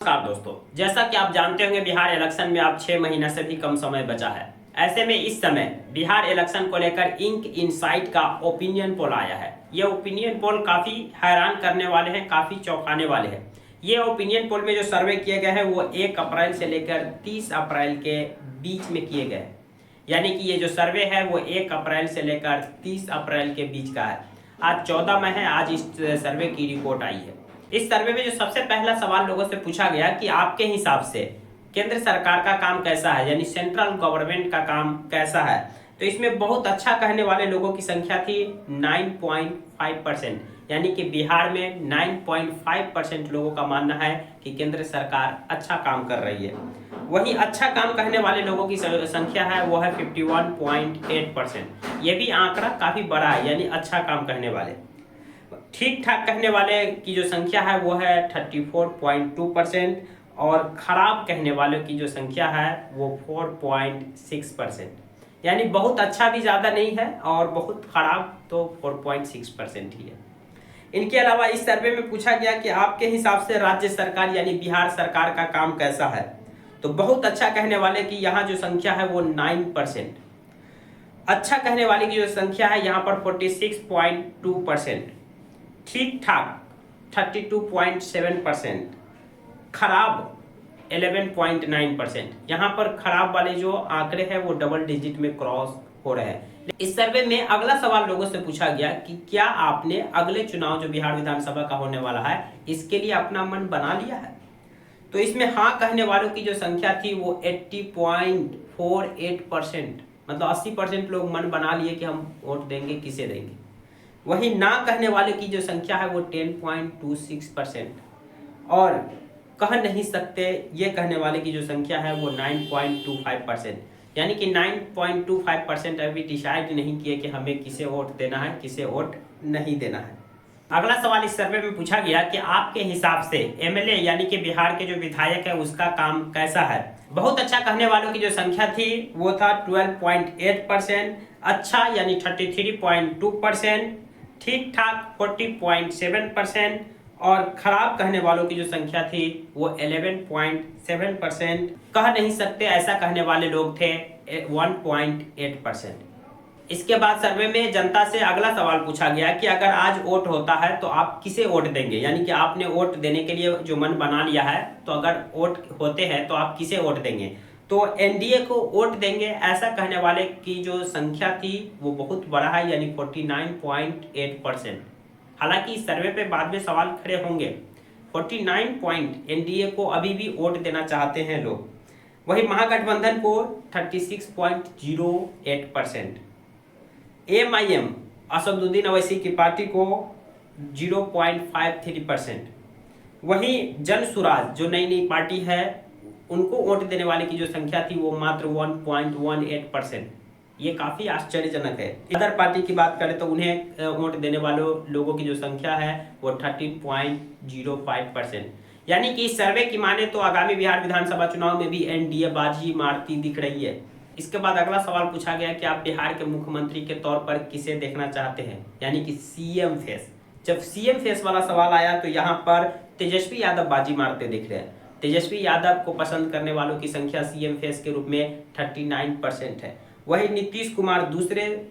नमस्कार दोस्तों, जैसा कि आप जानते होंगे बिहार इलेक्शन में अब 6 महीना से भी कम समय बचा है। ऐसे में इस समय बिहार इलेक्शन को लेकर इंक इनसाइट का ओपिनियन पोल आया है। ये ओपिनियन पोल काफ़ी हैरान करने वाले हैं, काफ़ी चौंकाने वाले हैं। ये ओपिनियन पोल में जो सर्वे किए गए हैं वो 1 अप्रैल से लेकर 30 अप्रैल के बीच में किए गए हैं। यानी कि ये जो सर्वे है वो 1 अप्रैल से लेकर 30 अप्रैल के बीच का है। आज 14 में है, आज इस सर्वे की रिपोर्ट आई है। इस सर्वे में जो सबसे पहला सवाल लोगों से पूछा गया कि आपके हिसाब से केंद्र सरकार का काम कैसा है, यानी सेंट्रल गवर्नमेंट का काम कैसा है। तो इसमें बहुत अच्छा कहने वाले लोगों की संख्या थी 9.5%, यानी कि बिहार में 9.5% लोगों का मानना है कि केंद्र सरकार अच्छा काम कर रही है। वही अच्छा काम कहने वाले लोगों की संख्या है वो है 51.8%। ये भी आंकड़ा काफ़ी बड़ा है, यानी अच्छा काम कहने वाले। ठीक ठाक कहने वाले की जो संख्या है वो है 34.2%, और खराब कहने वालों की जो संख्या है वो 4.6%। यानी बहुत अच्छा भी ज़्यादा नहीं है और बहुत खराब तो 4.6% ही है। इनके अलावा इस सर्वे में पूछा गया कि आपके हिसाब से राज्य सरकार यानी बिहार सरकार का काम कैसा है। तो बहुत अच्छा कहने वाले की यहाँ जो संख्या है वो 9%। अच्छा कहने वाले की जो संख्या है यहाँ पर 46.2%। ठीक ठाक 32.7%, खराब 11.9%। यहाँ पर खराब वाले जो आंकड़े हैं वो डबल डिजिट में क्रॉस हो रहे हैं। इस सर्वे में अगला सवाल लोगों से पूछा गया कि क्या आपने अगले चुनाव जो बिहार विधानसभा का होने वाला है इसके लिए अपना मन बना लिया है। तो इसमें हाँ कहने वालों की जो संख्या थी वो 80.48%, मतलब 80% लोग मन बना लिए कि हम वोट देंगे, किसे देंगे। वही ना कहने वाले की जो संख्या है वो 10.26%, और कह नहीं सकते ये कहने वाले की जो संख्या है वो 9.25%। यानी कि 9.25% अभी डिसाइड नहीं किए कि हमें किसे वोट देना है, किसे वोट नहीं देना है। अगला सवाल इस सर्वे में पूछा गया कि आपके हिसाब से एमएलए यानी कि बिहार के जो विधायक है उसका काम कैसा है। बहुत अच्छा कहने वालों की जो संख्या थी वो था 12.8%, अच्छा यानी 33.2%, ठीक ठाक 40.7%, और खराब कहने वालों की जो संख्या थी वो 11.7%। कह नहीं सकते ऐसा कहने वाले लोग थे 1.8%। इसके बाद सर्वे में जनता से अगला सवाल पूछा गया कि अगर आज वोट होता है तो आप किसे वोट देंगे। यानी कि आपने वोट देने के लिए जो मन बना लिया है, तो अगर वोट होते हैं तो आप किसे वोट देंगे। तो एनडीए को वोट देंगे ऐसा कहने वाले की जो संख्या थी वो बहुत बड़ा है, यानी 49.8%। हालांकि इस सर्वे पे बाद में सवाल खड़े होंगे। 49 एनडीए को अभी भी वोट देना चाहते हैं लोग। वही महागठबंधन को 36.08%, एमआईएम असदुद्दीन अवैसी की पार्टी को 0.53%। वहीं जन सुराज जो नई नई पार्टी है उनको वोट देने वाले की जो संख्या थी वो मात्र 1.18%। ये काफ़ी आश्चर्यजनक है। अदर पार्टी की बात करें तो उन्हें वोट देने वालों लोगों की जो संख्या है वो 13.05%। यानी कि इस सर्वे की माने तो आगामी बिहार विधानसभा चुनाव में भी एनडीए बाजी मारती दिख रही है। इसके बाद अगला सवाल पूछा गया कि आप बिहार के मुख्यमंत्री के तौर पर किसे देखना चाहते हैं, यानी कि सीएम फेस। जब सीएम फेस वाला सवाल आया तो यहाँ पर तेजस्वी यादव बाजी मारते दिख रहे हैं। तेजस्वी यादव को पसंद करने वालों की संख्या सीएम फेस के रूप में 39% है। वही नीतीश कुमार दूसरे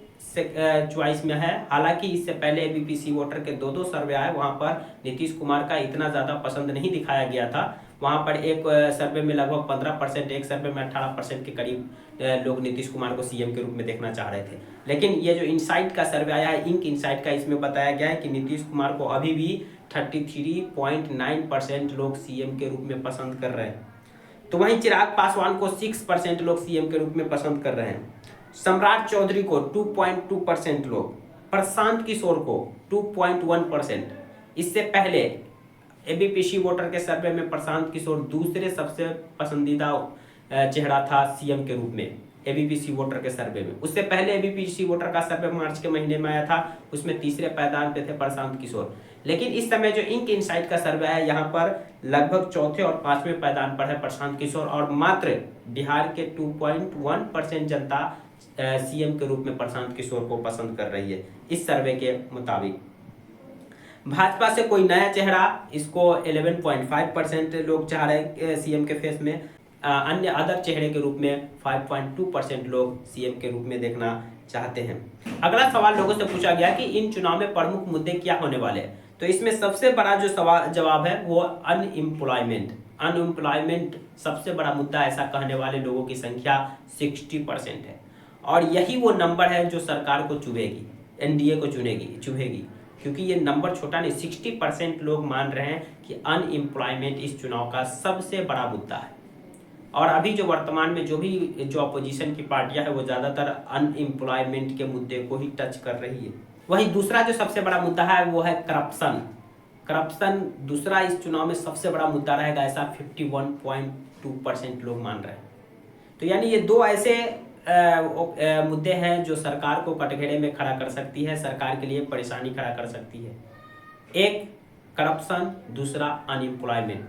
चॉइस में है। हालांकि इससे पहले एबीपीसी वोटर के दो सर्वे आए, वहां पर नीतीश कुमार का इतना ज़्यादा पसंद नहीं दिखाया गया था। वहां पर एक सर्वे में लगभग 15%, एक सर्वे में 18% के करीब लोग नीतीश कुमार को सीएम के रूप में देखना चाह रहे थे। लेकिन ये जो इनसाइट का सर्वे आया है, इंक इनसाइट का, इसमें बताया गया है कि नीतीश कुमार को अभी भी 33.9% लोग सीएम के रूप में पसंद कर रहे हैं। तो वहीं चिराग पासवान को 6% लोग सीएम के रूप में पसंद कर रहे हैं। सम्राट चौधरी को 2.2% लोग, प्रशांत किशोर को 2.1%। इससे पहले एबीपीसी वोटर के सर्वे में प्रशांत किशोर दूसरे सबसे पसंदीदा चेहरा था सीएम के रूप में एबीपीसी वोटर के सर्वे में। उससे पहले एबीपीसी वोटर का सर्वे मार्च के महीने में आया था, उसमें तीसरे पायदान पे थे प्रशांत किशोर। लेकिन इस समय जो इंक इनसाइट का सर्वे है यहाँ पर लगभग चौथे और पांचवें पायदान पर है प्रशांत किशोर, और मात्र बिहार के 2.1% जनता सीएम के रूप में प्रशांत किशोर को पसंद कर रही है इस सर्वे के मुताबिक। भाजपा से कोई नया चेहरा, इसको 11.5% लोग चाह रहे हैं सीएम के फेस में। अन्य अदर चेहरे के रूप में 5.2% लोग सीएम के रूप में देखना चाहते हैं। अगला सवाल लोगों से पूछा गया कि इन चुनाव में प्रमुख मुद्दे क्या होने वाले हैं, तो इसमें सबसे बड़ा जो जवाब है वो अनएम्प्लॉयमेंट। अनएम्प्लॉयमेंट सबसे बड़ा मुद्दा, ऐसा कहने वाले लोगों की संख्या 60% है, और यही वो नंबर है जो सरकार को चुभेगी, एनडीए को चुभेगी, क्योंकि ये नंबर छोटा नहीं। 60% लोग मान रहे हैं कि अनएम्प्लॉयमेंट इस चुनाव का सबसे बड़ा मुद्दा है। और अभी जो वर्तमान में जो अपोजिशन की पार्टियां है वो ज़्यादातर अनएम्प्लॉयमेंट के मुद्दे को ही टच कर रही है। वही दूसरा जो सबसे बड़ा मुद्दा है वो है करप्शन दूसरा इस चुनाव में सबसे बड़ा मुद्दा रहेगा, ऐसा 51.2% लोग मान रहे हैं। तो यानी ये दो ऐसे मुद्दे हैं जो सरकार को कटघरे में खड़ा कर सकती है, सरकार के लिए परेशानी खड़ा कर सकती है। एक करप्शन, दूसरा अनएम्प्लॉयमेंट।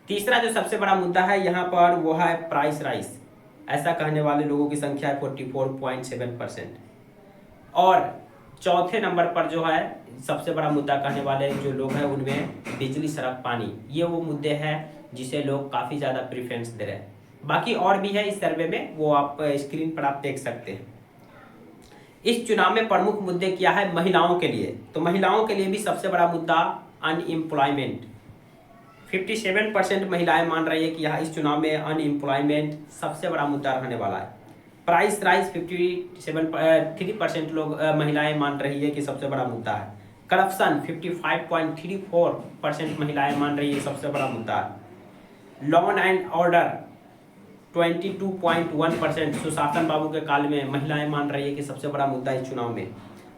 तीसरा जो सबसे बड़ा मुद्दा है यहाँ पर वो है प्राइस राइज। ऐसा कहने वाले लोगों की संख्या है 44.7%। और चौथे नंबर पर जो है सबसे बड़ा मुद्दा कहने वाले जो लोग हैं उनमें बिजली, सड़क, पानी, ये वो मुद्दे हैं जिसे लोग काफ़ी ज़्यादा प्रेफरेंस दे रहे हैं। बाकी और भी है इस सर्वे में, वो आप स्क्रीन पर आप देख सकते हैं। इस चुनाव में प्रमुख मुद्दे क्या है महिलाओं के लिए, तो महिलाओं के लिए भी सबसे बड़ा मुद्दा अनएम्प्लॉयमेंट। 57% महिलाएं मान रही है कि यहाँ इस चुनाव में अनएम्प्लॉयमेंट सबसे बड़ा मुद्दा रहने वाला है। प्राइस राइज 53% लोग महिलाएं मान रही है कि सबसे बड़ा मुद्दा है। करप्शन 55.34% महिलाएं मान रही है सबसे बड़ा मुद्दा है। लॉ एंड ऑर्डर 22.1%, सुशासन बाबू के काल में महिलाएं मान रही है कि सबसे बड़ा मुद्दा इस चुनाव में।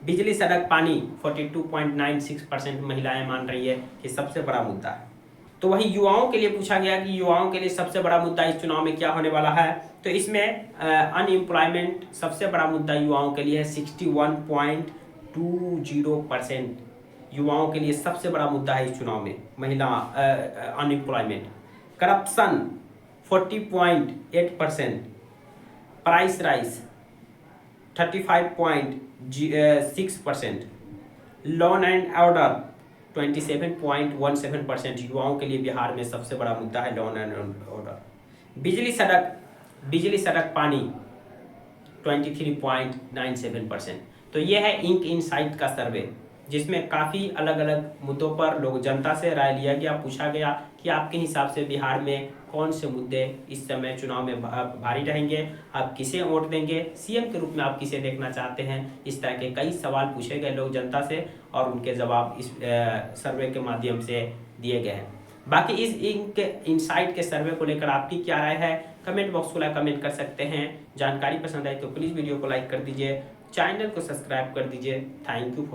बिजली, सड़क, पानी 42.96% महिलाएं मान रही है कि सबसे बड़ा मुद्दा है। तो वही युवाओं के लिए पूछा गया कि युवाओं के लिए सबसे बड़ा मुद्दा इस चुनाव में क्या होने वाला है, तो इसमें अनएम्प्लॉयमेंट सबसे बड़ा मुद्दा युवाओं के लिए है। 61.20% युवाओं के लिए सबसे बड़ा मुद्दा है इस चुनाव में महिला unemployment. Corruption 40.8%, price rise 35.6%, law and order 27.17% युवाओं के लिए बिहार में सबसे बड़ा मुद्दा है लॉ एंड ऑर्डर। बिजली, सड़क, पानी 23.97%। तो ये है इंक इनसाइट का सर्वे, जिसमें काफ़ी अलग अलग मुद्दों पर लोग जनता से राय लिया गया, पूछा गया कि आपके हिसाब से बिहार में कौन से मुद्दे इस समय चुनाव में भारी रहेंगे, आप किसे वोट देंगे, सीएम के रूप में आप किसे देखना चाहते हैं। इस तरह के कई सवाल पूछे गए लोग जनता से और उनके जवाब इस सर्वे के माध्यम से दिए गए हैं। बाकी इस इनसाइट के सर्वे को लेकर आपकी क्या राय है, कमेंट बॉक्स को कमेंट कर सकते हैं। जानकारी पसंद आए तो प्लीज़ वीडियो को लाइक कर दीजिए, चैनल को सब्सक्राइब कर दीजिए। Thank you for